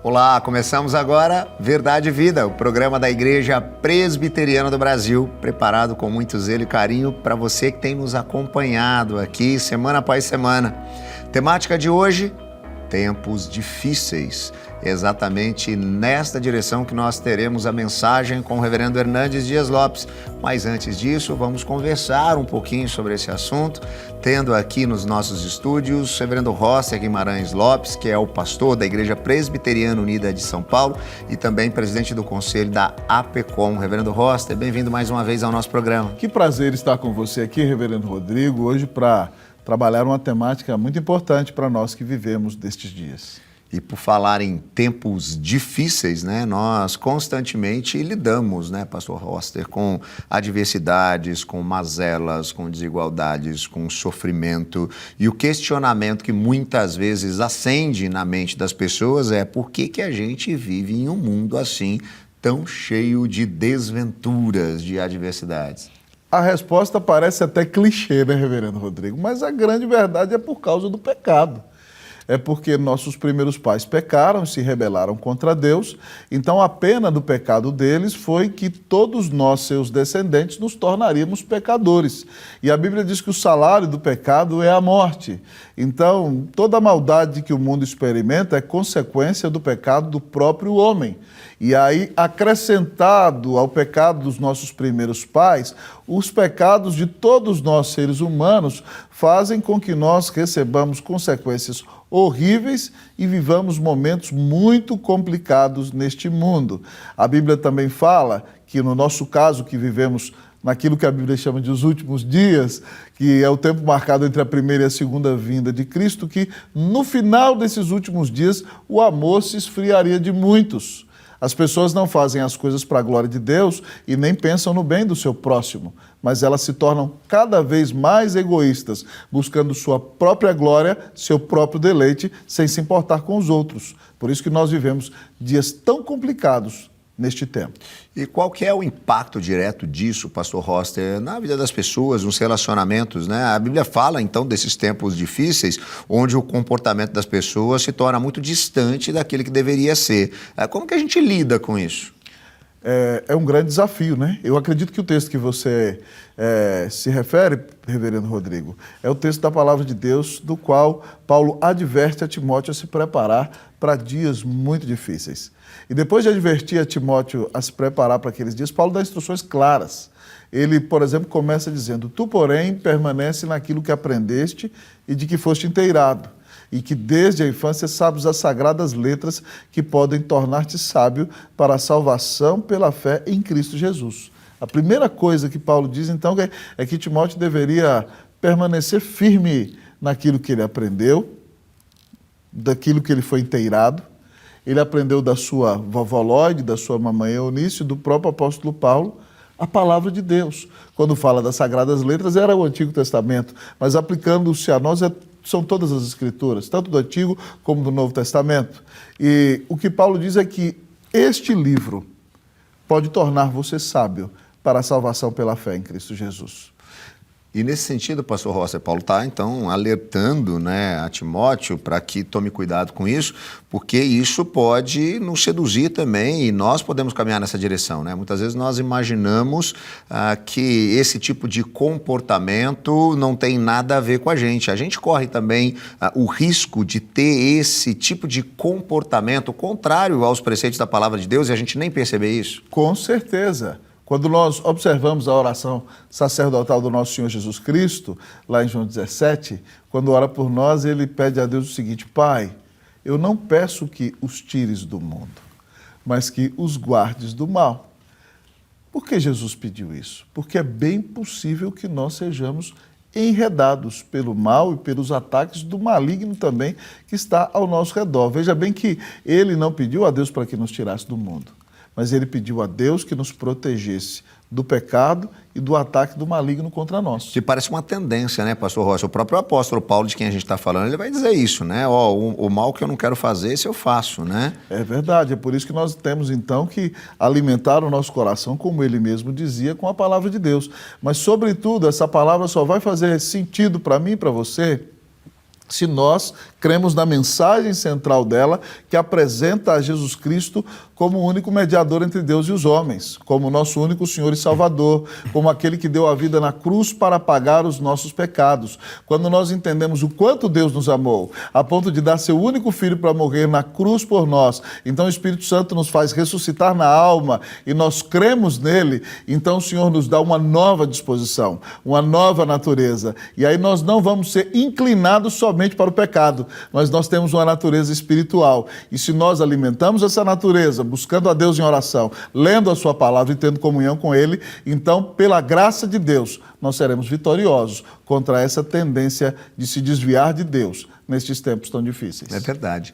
Olá, começamos agora Verdade e Vida, o programa da Igreja Presbiteriana do Brasil, preparado com muito zelo e carinho para você que tem nos acompanhado aqui semana após semana. Temática de hoje, tempos difíceis. Exatamente nesta direção que nós teremos a mensagem com o reverendo Hernandes Dias Lopes. Mas antes disso, vamos conversar um pouquinho sobre esse assunto, tendo aqui nos nossos estúdios o reverendo Roster Guimarães Lopes, que é o pastor da Igreja Presbiteriana Unida de São Paulo e também presidente do conselho da APECOM. Reverendo Roster, bem-vindo mais uma vez ao nosso programa. Que prazer estar com você aqui, reverendo Rodrigo, hoje para trabalhar uma temática muito importante para nós que vivemos destes dias. E por falar em tempos difíceis, né, nós constantemente lidamos, né, pastor Roster, com adversidades, com mazelas, com desigualdades, com sofrimento. E o questionamento que muitas vezes acende na mente das pessoas é por que a gente vive em um mundo assim, tão cheio de desventuras, de adversidades? A resposta parece até clichê, né, reverendo Rodrigo? Mas a grande verdade é por causa do pecado. É porque nossos primeiros pais pecaram, se rebelaram contra Deus, então a pena do pecado deles foi que todos nós, seus descendentes, nos tornaríamos pecadores. E a Bíblia diz que o salário do pecado é a morte. Então, toda a maldade que o mundo experimenta é consequência do pecado do próprio homem. E aí, acrescentado ao pecado dos nossos primeiros pais, os pecados de todos nós, seres humanos, fazem com que nós recebamos consequências horríveis e vivamos momentos muito complicados neste mundo. A Bíblia também fala que, no nosso caso, que vivemos naquilo que a Bíblia chama de os últimos dias, que é o tempo marcado entre a primeira e a segunda vinda de Cristo, que no final desses últimos dias o amor se esfriaria de muitos. As pessoas não fazem as coisas para a glória de Deus e nem pensam no bem do seu próximo, mas elas se tornam cada vez mais egoístas, buscando sua própria glória, seu próprio deleite, sem se importar com os outros. Por isso que nós vivemos dias tão complicados neste tempo. E qual que é o impacto direto disso, pastor Roster, na vida das pessoas, nos relacionamentos, né? A Bíblia fala, então, desses tempos difíceis, onde o comportamento das pessoas se torna muito distante daquele que deveria ser. Como que a gente lida com isso? É um grande desafio, né? Eu acredito que o texto que você se refere, reverendo Rodrigo, é o texto da palavra de Deus, do qual Paulo adverte a Timóteo a se preparar para dias muito difíceis. E depois de advertir a Timóteo a se preparar para aqueles dias, Paulo dá instruções claras. Ele, por exemplo, começa dizendo: tu, porém, permanece naquilo que aprendeste e de que foste inteirado, e que desde a infância sabes as sagradas letras que podem tornar-te sábio para a salvação pela fé em Cristo Jesus. A primeira coisa que Paulo diz, então, é que Timóteo deveria permanecer firme naquilo que ele aprendeu, daquilo que ele foi inteirado. Ele aprendeu da sua vovó Lloyd, da sua mamãe Eunice, do próprio apóstolo Paulo, a palavra de Deus. Quando fala das Sagradas Letras, era o Antigo Testamento, mas aplicando-se a nós, são todas as Escrituras, tanto do Antigo como do Novo Testamento. E o que Paulo diz é que este livro pode tornar você sábio para a salvação pela fé em Cristo Jesus. E nesse sentido, pastor Roster, Paulo está, então, alertando, né, a Timóteo para que tome cuidado com isso, porque isso pode nos seduzir também e nós podemos caminhar nessa direção, né? Muitas vezes nós imaginamos que esse tipo de comportamento não tem nada a ver com a gente. A gente corre também o risco de ter esse tipo de comportamento contrário aos preceitos da palavra de Deus e a gente nem perceber isso. Com certeza. Quando nós observamos a oração sacerdotal do nosso Senhor Jesus Cristo, lá em João 17, quando ora por nós, ele pede a Deus o seguinte: Pai, eu não peço que os tires do mundo, mas que os guardes do mal. Por que Jesus pediu isso? Porque é bem possível que nós sejamos enredados pelo mal e pelos ataques do maligno também que está ao nosso redor. Veja bem que ele não pediu a Deus para que nos tirasse do mundo, mas ele pediu a Deus que nos protegesse do pecado e do ataque do maligno contra nós. Que parece uma tendência, né, pastor Rocha? O próprio apóstolo Paulo, de quem a gente está falando, ele vai dizer isso, né? O mal que eu não quero fazer, esse eu faço, né? É verdade, é por isso que nós temos, então, que alimentar o nosso coração, como ele mesmo dizia, com a palavra de Deus. Mas, sobretudo, essa palavra só vai fazer sentido para mim e para você se nós cremos na mensagem central dela, que apresenta a Jesus Cristo como o único mediador entre Deus e os homens, como o nosso único Senhor e Salvador, como aquele que deu a vida na cruz para pagar os nossos pecados. Quando nós entendemos o quanto Deus nos amou, a ponto de dar seu único Filho para morrer na cruz por nós, então o Espírito Santo nos faz ressuscitar na alma e nós cremos nele, então o Senhor nos dá uma nova disposição, uma nova natureza. E aí nós não vamos ser inclinados somente para o pecado, mas nós temos uma natureza espiritual. E se nós alimentamos essa natureza, buscando a Deus em oração, lendo a sua palavra e tendo comunhão com ele, então, pela graça de Deus, nós seremos vitoriosos contra essa tendência de se desviar de Deus nestes tempos tão difíceis. É verdade.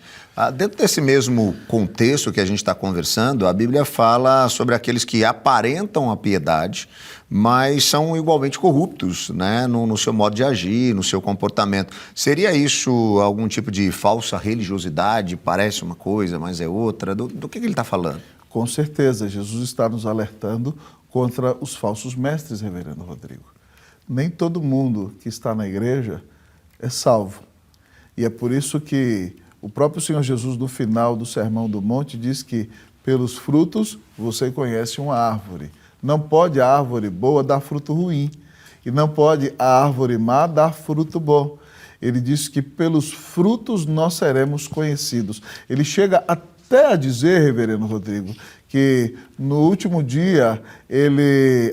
Dentro desse mesmo contexto que a gente está conversando, a Bíblia fala sobre aqueles que aparentam a piedade, mas são igualmente corruptos, né, no seu modo de agir, no seu comportamento. Seria isso algum tipo de falsa religiosidade? Parece uma coisa, mas é outra? Do que ele está falando? Com certeza, Jesus está nos alertando contra os falsos mestres, reverendo Rodrigo. Nem todo mundo que está na igreja é salvo. E é por isso que o próprio Senhor Jesus, no final do Sermão do Monte, diz que pelos frutos você conhece uma árvore. Não pode a árvore boa dar fruto ruim, e não pode a árvore má dar fruto bom. Ele diz que pelos frutos nós seremos conhecidos. Ele chega até a dizer, reverendo Rodrigo, que no último dia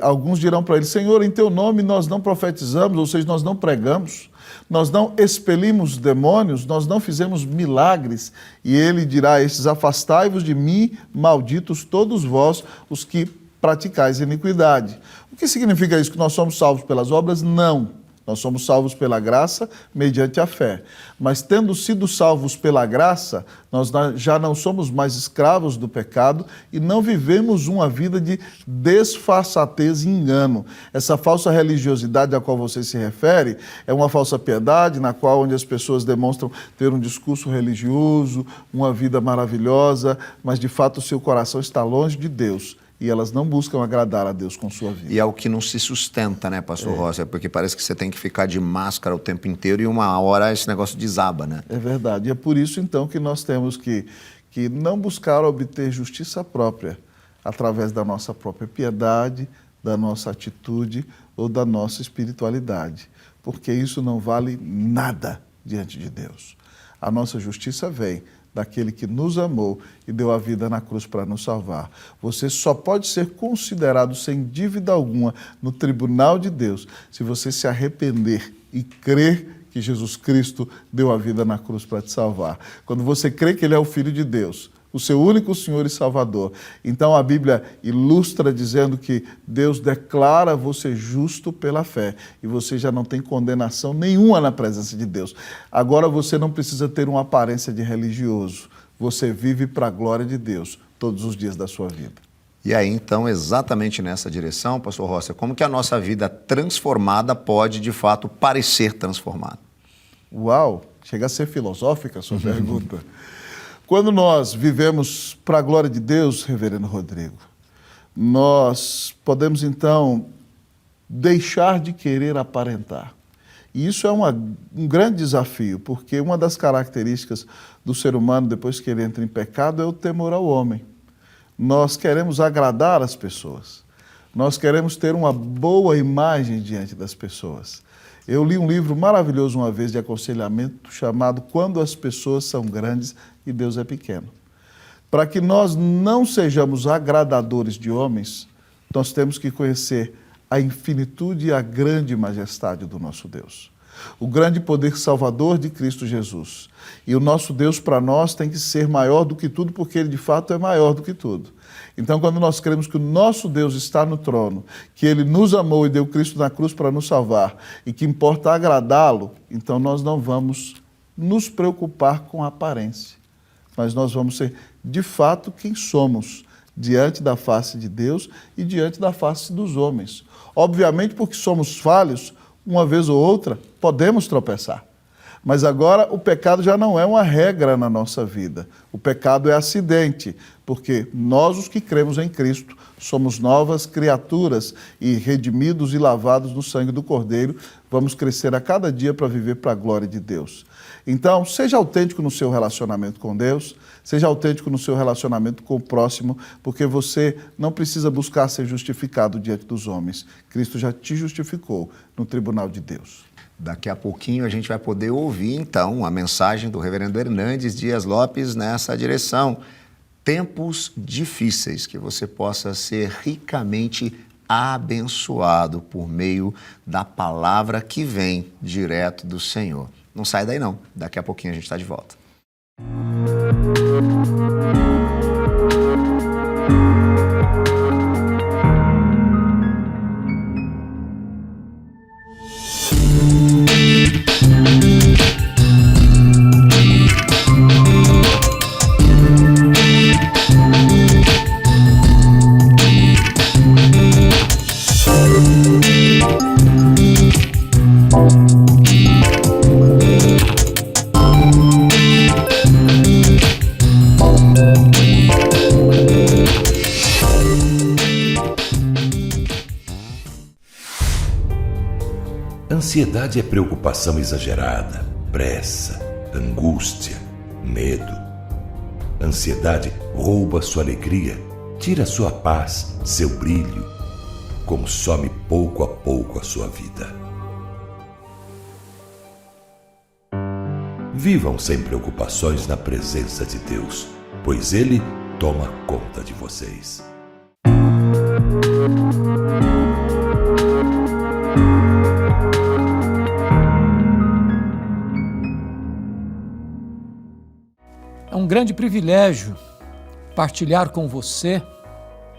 alguns dirão para ele: Senhor, em teu nome nós não profetizamos, ou seja, nós não pregamos, nós não expelimos demônios, nós não fizemos milagres. E ele dirá a estes: afastai-vos de mim, malditos todos vós, os que praticais iniquidade. O que significa isso? Que nós somos salvos pelas obras? Não. Nós somos salvos pela graça, mediante a fé. Mas tendo sido salvos pela graça, nós já não somos mais escravos do pecado e não vivemos uma vida de desfaçatez e engano. Essa falsa religiosidade a qual você se refere é uma falsa piedade na qual onde as pessoas demonstram ter um discurso religioso, uma vida maravilhosa, mas de fato o seu coração está longe de Deus. E elas não buscam agradar a Deus com sua vida. E é o que não se sustenta, né, pastor Rossi? Porque parece que você tem que ficar de máscara o tempo inteiro e uma hora esse negócio desaba, né? É verdade. E é por isso, então, que nós temos que não buscar obter justiça própria através da nossa própria piedade, da nossa atitude ou da nossa espiritualidade. Porque isso não vale nada diante de Deus. A nossa justiça vem daquele que nos amou e deu a vida na cruz para nos salvar. Você só pode ser considerado sem dívida alguma no tribunal de Deus se você se arrepender e crer que Jesus Cristo deu a vida na cruz para te salvar. Quando você crê que Ele é o Filho de Deus, o seu único Senhor e Salvador, então a Bíblia ilustra dizendo que Deus declara você justo pela fé e você já não tem condenação nenhuma na presença de Deus. Agora você não precisa ter uma aparência de religioso, você vive para a glória de Deus todos os dias da sua vida. E aí, então, exatamente nessa direção, pastor Rossi, como que a nossa vida transformada pode, de fato, parecer transformada? Uau! Chega a ser filosófica a sua pergunta. Quando nós vivemos para a glória de Deus, reverendo Rodrigo, nós podemos, então, deixar de querer aparentar. E isso é um grande desafio, porque uma das características do ser humano, depois que ele entra em pecado, é o temor ao homem. Nós queremos agradar as pessoas. Nós queremos ter uma boa imagem diante das pessoas. Eu li um livro maravilhoso uma vez de aconselhamento chamado Quando as Pessoas São Grandes e Deus é Pequeno. Para que nós não sejamos agradadores de homens, nós temos que conhecer a infinitude e a grande majestade do nosso Deus. O grande poder salvador de Cristo Jesus. E o nosso Deus para nós tem que ser maior do que tudo, porque Ele de fato é maior do que tudo. Então, quando nós cremos que o nosso Deus está no trono, que Ele nos amou e deu Cristo na cruz para nos salvar, e que importa agradá-lo, então nós não vamos nos preocupar com a aparência, mas nós vamos ser de fato quem somos, diante da face de Deus e diante da face dos homens. Obviamente, porque somos falhos, uma vez ou outra, podemos tropeçar. Mas agora o pecado já não é uma regra na nossa vida. O pecado é acidente, porque nós, os que cremos em Cristo, somos novas criaturas e redimidos e lavados no sangue do Cordeiro, vamos crescer a cada dia para viver para a glória de Deus. Então, seja autêntico no seu relacionamento com Deus, seja autêntico no seu relacionamento com o próximo, porque você não precisa buscar ser justificado diante dos homens. Cristo já te justificou no tribunal de Deus. Daqui a pouquinho a gente vai poder ouvir, então, a mensagem do reverendo Hernandes Dias Lopes nessa direção. Tempos difíceis, que você possa ser ricamente abençoado por meio da palavra que vem direto do Senhor. Não sai daí não, daqui a pouquinho a gente está de volta. Ansiedade é preocupação exagerada, pressa, angústia, medo. Ansiedade rouba sua alegria, tira sua paz, seu brilho, consome pouco a pouco a sua vida. Vivam sem preocupações na presença de Deus, pois Ele toma conta de vocês. É um grande privilégio partilhar com você,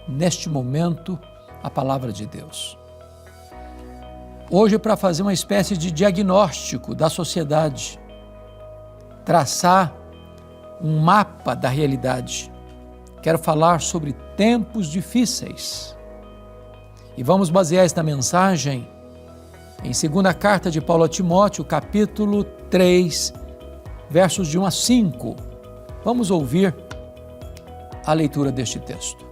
neste momento, a palavra de Deus. Hoje, para fazer uma espécie de diagnóstico da sociedade, traçar um mapa da realidade, quero falar sobre tempos difíceis. E vamos basear esta mensagem em 2ª carta de Paulo a Timóteo, capítulo 3, versos de 1 a 5. Vamos ouvir a leitura deste texto.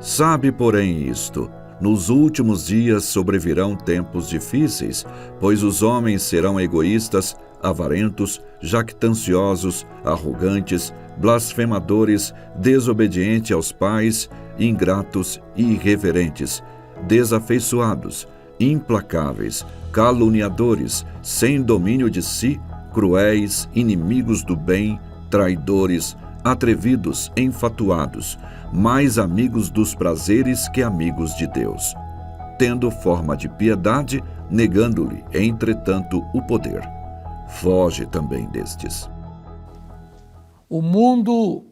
Sabe, porém, isto: nos últimos dias sobrevirão tempos difíceis, pois os homens serão egoístas, avarentos, jactanciosos, arrogantes, blasfemadores, desobedientes aos pais, ingratos e irreverentes, desafeiçoados, implacáveis, caluniadores, sem domínio de si, cruéis, inimigos do bem, traidores, atrevidos, enfatuados, mais amigos dos prazeres que amigos de Deus, tendo forma de piedade, negando-lhe, entretanto, o poder. Foge também destes. O mundo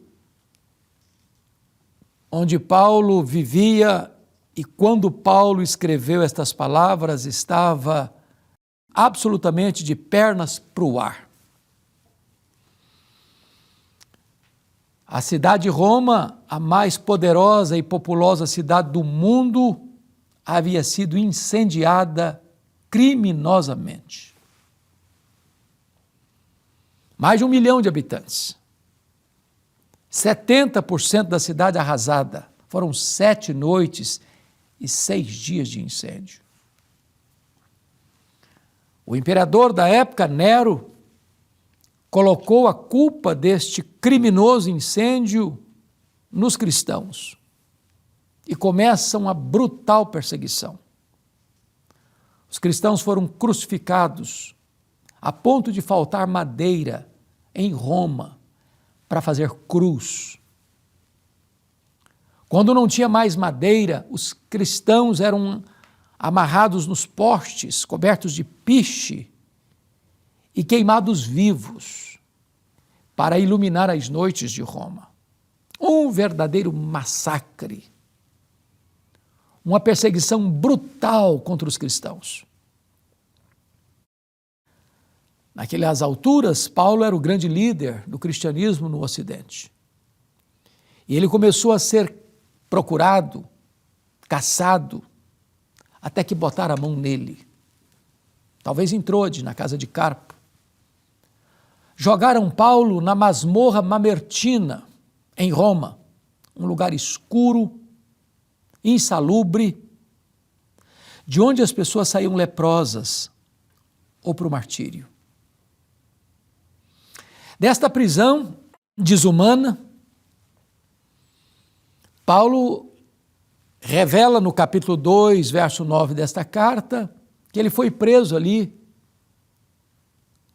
onde Paulo vivia e quando Paulo escreveu estas palavras estava absolutamente de pernas para o ar. A cidade de Roma, a mais poderosa e populosa cidade do mundo, havia sido incendiada criminosamente. Mais de 1 milhão de habitantes. 70% da cidade arrasada. Foram 7 noites e 6 dias de incêndio. O imperador da época, Nero, colocou a culpa deste criminoso incêndio nos cristãos e começa uma brutal perseguição. Os cristãos foram crucificados a ponto de faltar madeira em Roma para fazer cruz. Quando não tinha mais madeira, os cristãos eram amarrados nos postes, cobertos de piche e queimados vivos para iluminar as noites de Roma. Um verdadeiro massacre, uma perseguição brutal contra os cristãos. Naquelas alturas, Paulo era o grande líder do cristianismo no Ocidente. E ele começou a ser procurado, caçado, até que botaram a mão nele. talvez em Trode, na casa de Carpo. Jogaram Paulo na masmorra Mamertina, em Roma, um lugar escuro, insalubre, de onde as pessoas saíam leprosas ou para o martírio. Desta prisão desumana, Paulo revela no capítulo 2, verso 9 desta carta, que ele foi preso ali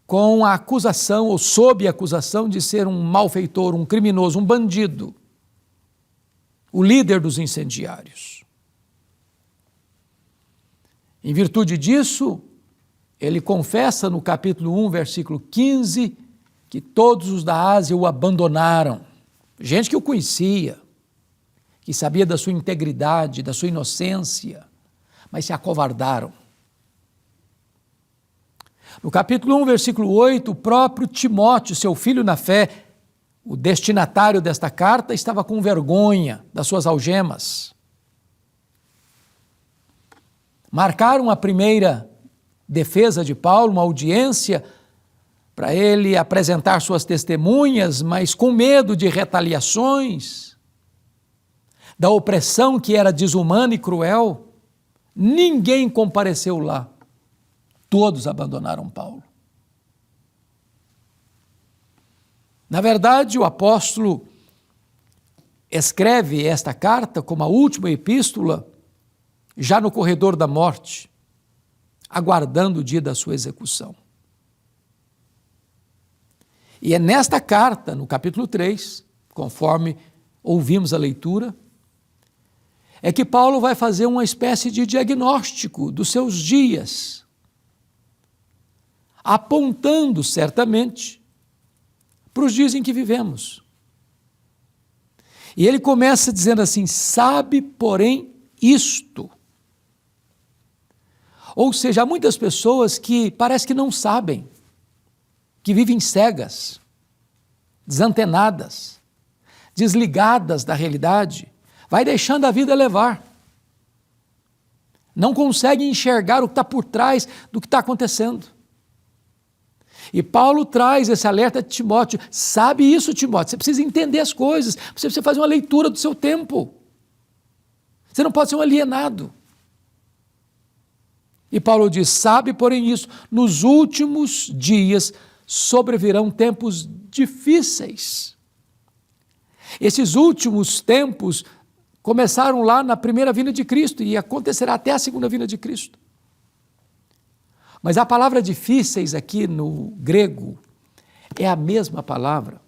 com a acusação, ou sob a acusação de ser um malfeitor, um criminoso, um bandido, o líder dos incendiários. Em virtude disso, ele confessa no capítulo 1, versículo 15, que todos os da Ásia o abandonaram. Gente que o conhecia, que sabia da sua integridade, da sua inocência, mas se acovardaram. No capítulo 1, versículo 8, o próprio Timóteo, seu filho na fé, o destinatário desta carta, estava com vergonha das suas algemas. Marcaram a primeira defesa de Paulo, uma audiência, para ele apresentar suas testemunhas, mas com medo de retaliações, da opressão que era desumana e cruel, ninguém compareceu lá. Todos abandonaram Paulo. Na verdade, o apóstolo escreve esta carta como a última epístola, já no corredor da morte, aguardando o dia da sua execução. E é nesta carta, no capítulo 3, conforme ouvimos a leitura, é que Paulo vai fazer uma espécie de diagnóstico dos seus dias, apontando certamente para os dias em que vivemos. E ele começa dizendo assim: sabe, porém, isto. Ou seja, há muitas pessoas que parece que não sabem, que vivem cegas, desantenadas, desligadas da realidade, vai deixando a vida levar. Não conseguem enxergar o que está por trás do que está acontecendo. E Paulo traz esse alerta de Timóteo: sabe isso, Timóteo, você precisa entender as coisas, você precisa fazer uma leitura do seu tempo. Você não pode ser um alienado. E Paulo diz: sabe, porém, isso, nos últimos dias sobrevirão tempos difíceis. Esses últimos tempos começaram lá na primeira vinda de Cristo e acontecerá até a segunda vinda de Cristo. Mas a palavra difíceis aqui no grego é a mesma palavra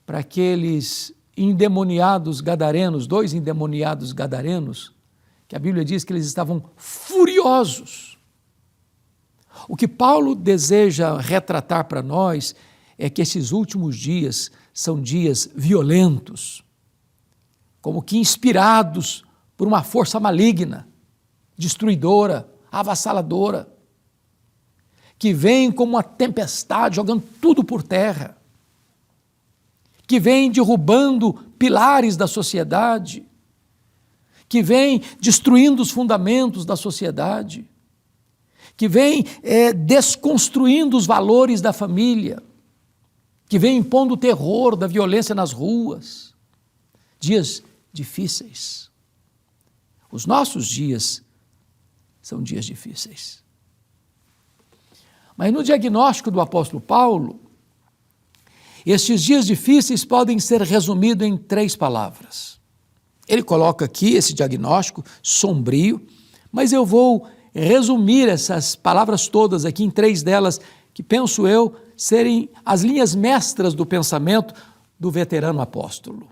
para aqueles endemoniados gadarenos, 2 endemoniados gadarenos, que a Bíblia diz que eles estavam furiosos. O que Paulo deseja retratar para nós é que esses últimos dias são dias violentos, como que inspirados por uma força maligna, destruidora, avassaladora, que vem como uma tempestade, jogando tudo por terra, que vem derrubando pilares da sociedade, que vem destruindo os fundamentos da sociedade, que vem desconstruindo os valores da família, que vem impondo o terror da violência nas ruas. Dias difíceis. Os nossos dias são dias difíceis. Mas no diagnóstico do apóstolo Paulo, estes dias difíceis podem ser resumidos em 3 palavras. Ele coloca aqui esse diagnóstico sombrio, mas eu vou resumir essas palavras todas aqui em 3 delas, que penso eu serem as linhas mestras do pensamento do veterano apóstolo.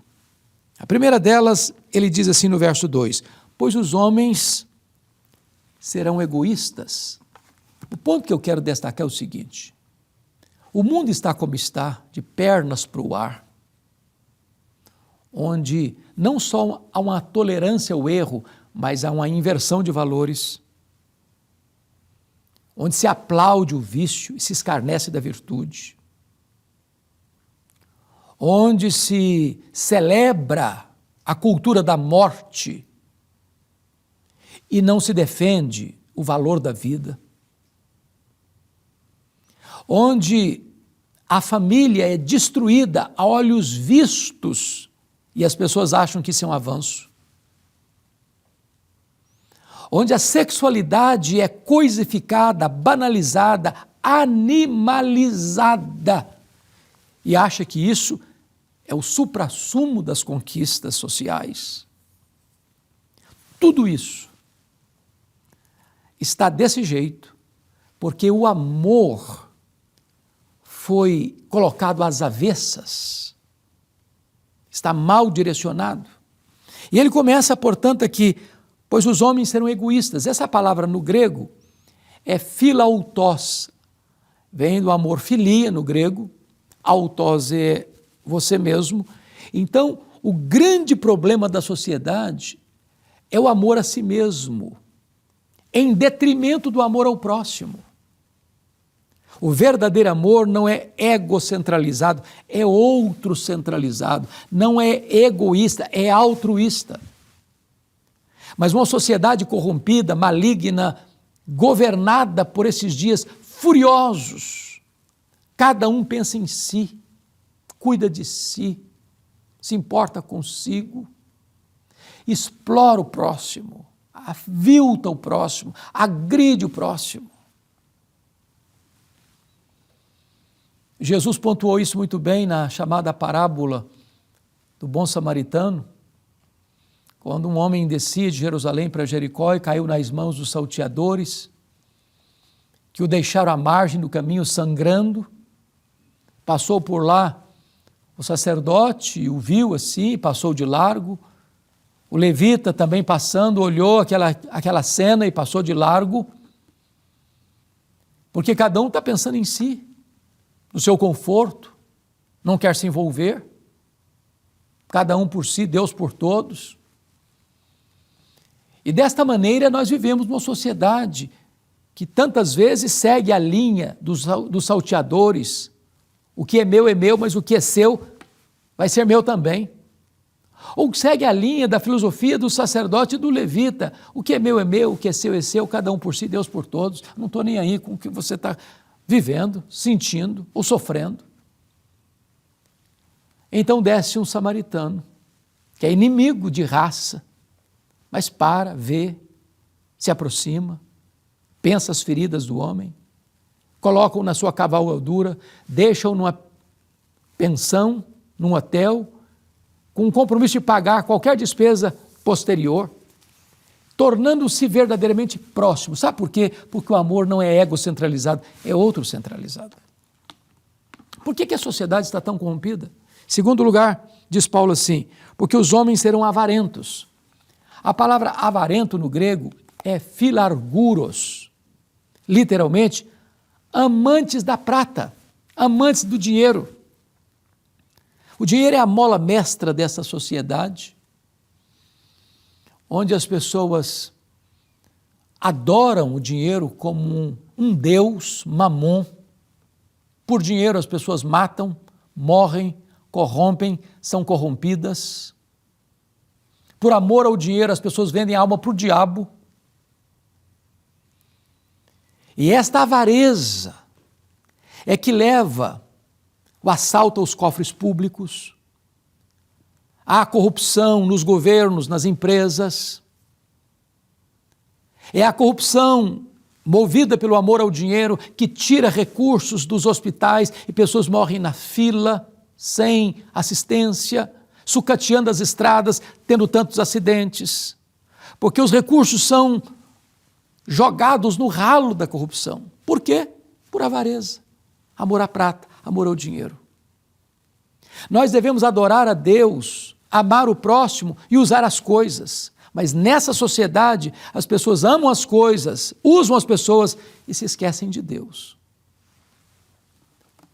A primeira delas, ele diz assim no verso 2: pois os homens serão egoístas. O ponto que eu quero destacar é o seguinte: o mundo está como está, de pernas para o ar, onde não só há uma tolerância ao erro, mas há uma inversão de valores, onde se aplaude o vício e se escarnece da virtude, onde se celebra a cultura da morte e não se defende o valor da vida. onde a família é destruída a olhos vistos e as pessoas acham que isso é um avanço. Onde a sexualidade é coisificada, banalizada, animalizada e acha que isso é o suprassumo das conquistas sociais. Tudo isso está desse jeito porque o amor foi colocado às avessas, está mal direcionado. E ele começa, portanto, aqui, pois os homens serão egoístas. Essa palavra no grego é philautos, vem do amor filia no grego, autos é você mesmo. Então, o grande problema da sociedade é o amor a si mesmo, em detrimento do amor ao próximo. O verdadeiro amor não é egocentralizado, é outrocentralizado, não é egoísta, é altruísta. Mas uma sociedade corrompida, maligna, governada por esses dias furiosos, cada um pensa em si, cuida de si, se importa consigo, explora o próximo, avilta o próximo, agride o próximo. Jesus pontuou isso muito bem na chamada parábola do bom samaritano, quando um homem descia de Jerusalém para Jericó e caiu nas mãos dos salteadores, que o deixaram à margem do caminho sangrando. Passou por lá o sacerdote, o viu assim, passou de largo. O levita também passando, olhou aquela cena e passou de largo, porque cada um está pensando em si, no seu conforto, não quer se envolver, cada um por si, Deus por todos. E desta maneira nós vivemos numa sociedade que tantas vezes segue a linha dos salteadores. O que é meu, mas o que é seu vai ser meu também. Ou segue a linha da filosofia do sacerdote e do levita. O que é meu, o que é seu, cada um por si, Deus por todos. Não estou nem aí com o que você está vivendo, sentindo ou sofrendo. Então desce um samaritano, que é inimigo de raça, mas para, vê, se aproxima, pensa as feridas do homem, coloca-o na sua cavalgadura, deixa-o numa pensão, num hotel, com o compromisso de pagar qualquer despesa posterior, tornando-se verdadeiramente próximo. Sabe por quê? Porque o amor não é egocentralizado, é outrocentralizado. Por que a sociedade está tão corrompida? Segundo lugar, diz Paulo assim, porque os homens serão avarentos. A palavra avarento no grego é philarguros, literalmente, amantes da prata, amantes do dinheiro. O dinheiro é a mola mestra dessa sociedade, onde as pessoas adoram o dinheiro como um deus, mamon. Por dinheiro as pessoas matam, morrem, corrompem, são corrompidas. Por amor ao dinheiro as pessoas vendem a alma para o diabo. E esta avareza é que leva o assalto aos cofres públicos, a corrupção nos governos, nas empresas. É a corrupção movida pelo amor ao dinheiro que tira recursos dos hospitais e pessoas morrem na fila, sem assistência, sucateando as estradas, tendo tantos acidentes. Porque os recursos são jogados no ralo da corrupção. Por quê? Por avareza, amor à prata, amor ao dinheiro. Nós devemos adorar a Deus, amar o próximo e usar as coisas. Mas nessa sociedade, as pessoas amam as coisas, usam as pessoas e se esquecem de Deus.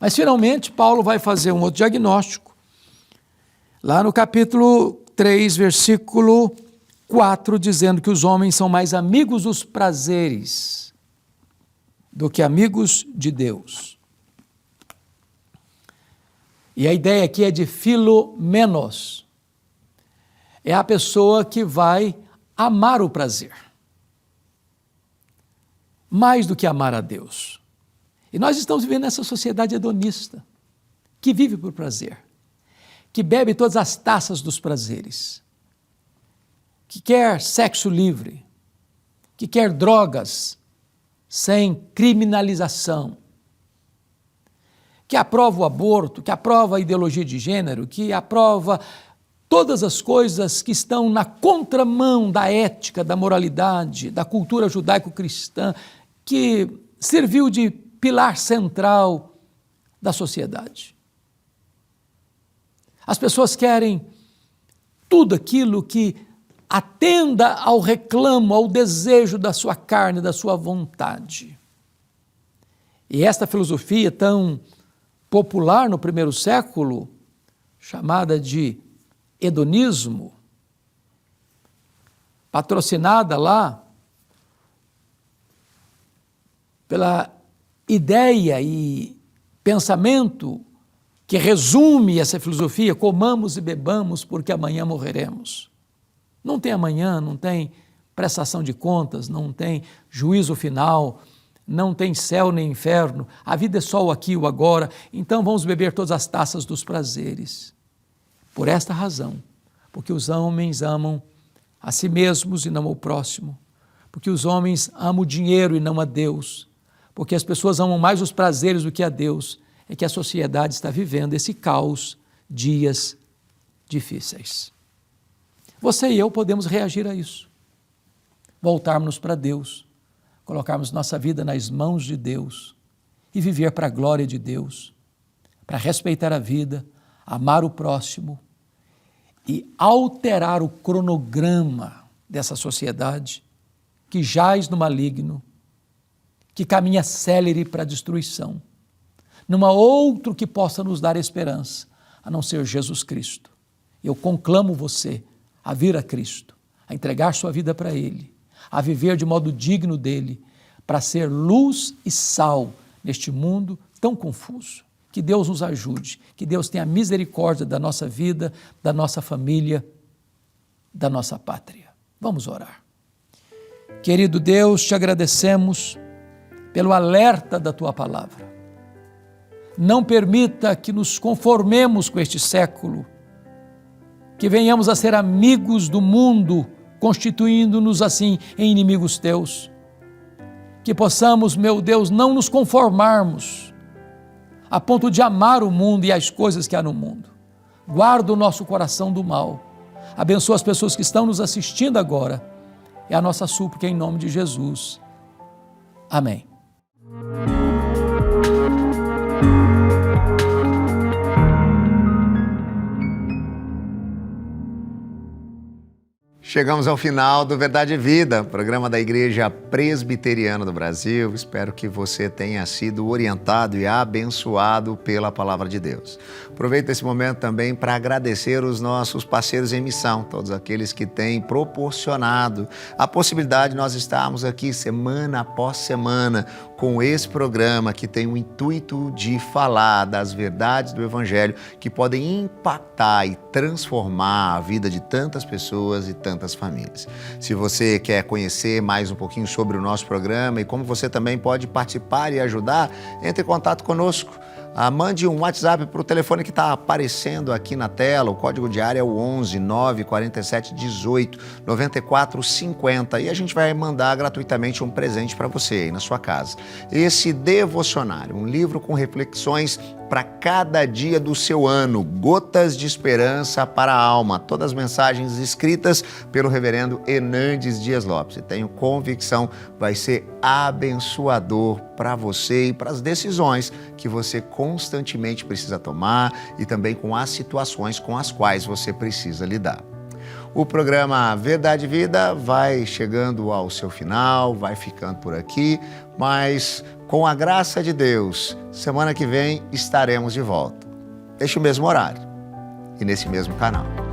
Mas finalmente, Paulo vai fazer um outro diagnóstico. Lá no capítulo 3, versículo 4, dizendo que os homens são mais amigos dos prazeres do que amigos de Deus. E a ideia aqui é de filomenos. É a pessoa que vai amar o prazer, mais do que amar a Deus. E nós estamos vivendo nessa sociedade hedonista, que vive por prazer, que bebe todas as taças dos prazeres, que quer sexo livre, que quer drogas sem criminalização, que aprova o aborto, que aprova a ideologia de gênero, que aprova todas as coisas que estão na contramão da ética, da moralidade, da cultura judaico-cristã, que serviu de pilar central da sociedade. As pessoas querem tudo aquilo que atenda ao reclamo, ao desejo da sua carne, da sua vontade. E esta filosofia tão popular no primeiro século, chamada de hedonismo, patrocinada lá pela ideia e pensamento que resume essa filosofia: comamos e bebamos porque amanhã morreremos. Não tem amanhã, não tem prestação de contas, não tem juízo final, não tem céu nem inferno, a vida é só o aqui e o agora, então vamos beber todas as taças dos prazeres. Por esta razão, porque os homens amam a si mesmos e não ao próximo, porque os homens amam o dinheiro e não a Deus, porque as pessoas amam mais os prazeres do que a Deus, é que a sociedade está vivendo esse caos, dias difíceis. Você e eu podemos reagir a isso, voltarmos para Deus, colocarmos nossa vida nas mãos de Deus e viver para a glória de Deus, para respeitar a vida, amar o próximo e alterar o cronograma dessa sociedade que jaz no maligno, que caminha célere para a destruição. Não há outro que possa nos dar esperança, a não ser Jesus Cristo. Eu conclamo você a vir a Cristo, a entregar sua vida para Ele, a viver de modo digno dEle, para ser luz e sal neste mundo tão confuso. Que Deus nos ajude, que Deus tenha misericórdia da nossa vida, da nossa família, da nossa pátria. Vamos orar. Querido Deus, te agradecemos pelo alerta da Tua palavra. Não permita que nos conformemos com este século, que venhamos a ser amigos do mundo, constituindo-nos assim em inimigos Teus. Que possamos, meu Deus, não nos conformarmos a ponto de amar o mundo e as coisas que há no mundo. Guarda o nosso coração do mal. Abençoa as pessoas que estão nos assistindo agora. É a nossa súplica em nome de Jesus. Amém. Chegamos ao final do Verdade e Vida, programa da Igreja Presbiteriana do Brasil. Espero que você tenha sido orientado e abençoado pela Palavra de Deus. Aproveito esse momento também para agradecer os nossos parceiros em missão, todos aqueles que têm proporcionado a possibilidade de nós estarmos aqui semana após semana com esse programa que tem o intuito de falar das verdades do Evangelho que podem impactar e transformar a vida de tantas pessoas e tantas famílias. Se você quer conhecer mais um pouquinho sobre o nosso programa e como você também pode participar e ajudar, entre em contato conosco. Mande um WhatsApp para o telefone que está aparecendo aqui na tela. O código de área é o 11 947 18 94 50 e a gente vai mandar gratuitamente um presente para você aí na sua casa. Esse devocionário, um livro com reflexões para cada dia do seu ano, Gotas de Esperança para a Alma, todas as mensagens escritas pelo reverendo Hernandes Dias Lopes. E tenho convicção, vai ser abençoador para você e para as decisões que você constantemente precisa tomar e também com as situações com as quais você precisa lidar. O programa Verdade e Vida vai chegando ao seu final, vai ficando por aqui, mas com a graça de Deus, semana que vem estaremos de volta. Neste mesmo horário e nesse mesmo canal.